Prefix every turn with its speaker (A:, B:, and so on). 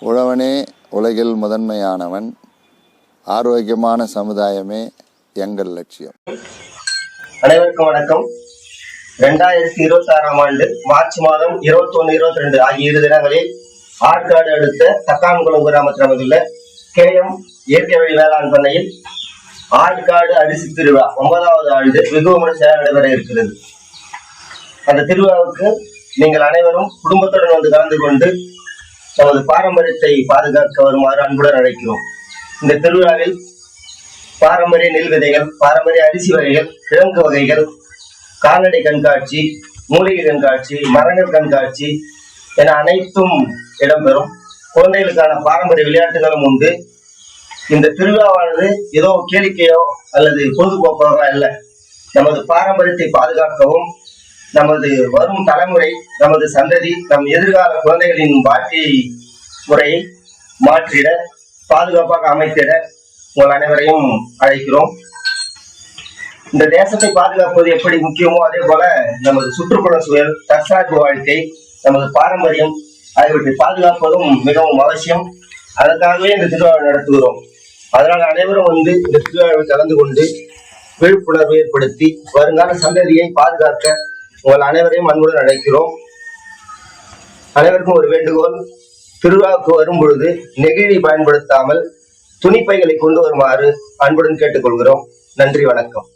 A: உழவனே உலகில் முதன்மையானவன். ஆரோக்கியமான சமுதாயமே எங்கள் லட்சியம்.
B: அனைவருக்கும் வணக்கம். 2026ஆம் ஆண்டு மார்ச் மாதம் 21, 22 ஆகிய 2 தினங்களில் ஆற்காடு அடுத்த தக்கான்குளம் கிராமத்தில் அமைந்துள்ள KM இயற்கை வழி வேளாண் பண்ணையில் ஆற்காடு அரிசி திருவிழா 9வது ஆண்டு வெகு விமர்சையாக நடைபெற இருக்கிறது. அந்த திருவிழாவுக்கு நீங்கள் அனைவரும் குடும்பத்துடன் வந்து கலந்து கொண்டு நமது பாரம்பரியத்தை பாதுகாக்க வருமாறு அன்புடன் அழைக்கிறோம். இந்த திருவிழாவில் பாரம்பரிய நெல் விதைகள், பாரம்பரிய அரிசி வகைகள், கிழங்கு வகைகள், கால்நடை கண்காட்சி, மூலிகை கண்காட்சி, மரங்கள் கண்காட்சி என அனைத்தும் இடம்பெறும். குழந்தைகளுக்கான பாரம்பரிய விளையாட்டுகளும் உண்டு. இந்த திருவிழாவானது ஏதோ கேளிக்கையோ அல்லது பொழுதுபோக்காக அல்ல, நமது பாரம்பரியத்தை பாதுகாக்கவும், நமது வரும் தலைமுறை, நமது சந்ததி, நம் எதிர்கால குழந்தைகளின் வாழ்க்கை முறையை மாற்றிட, பாதுகாப்பாக அமைத்திட உங்கள் அனைவரையும் அழைக்கிறோம். இந்த தேசத்தை பாதுகாப்பது எப்படி முக்கியமோ அதே போல நமது சுற்றுப்புற சூழல், தற்சார்பு வாழ்க்கை, நமது பாரம்பரியம் ஆகியவற்றை பாதுகாப்பதும் மிகவும் அவசியம். அதற்காகவே இந்த திருவிழா நடத்துகிறோம். அதனால் அனைவரும் வந்து இந்த திருவிழாவில் கலந்து கொண்டு விழிப்புணர்வு ஏற்படுத்தி வருங்கால சந்ததியை பாதுகாக்க உங்கள் அனைவரையும் அன்புடன் அழைக்கிறோம். அனைவருக்கும் ஒரு வேண்டுகோள்: திருவிழாவுக்கு வரும் பொழுது நெகிழி பயன்படுத்தாமல் துணிப்பைகளை கொண்டு வருமாறு அன்புடன் கேட்டுக்கொள்கிறோம். நன்றி, வணக்கம்.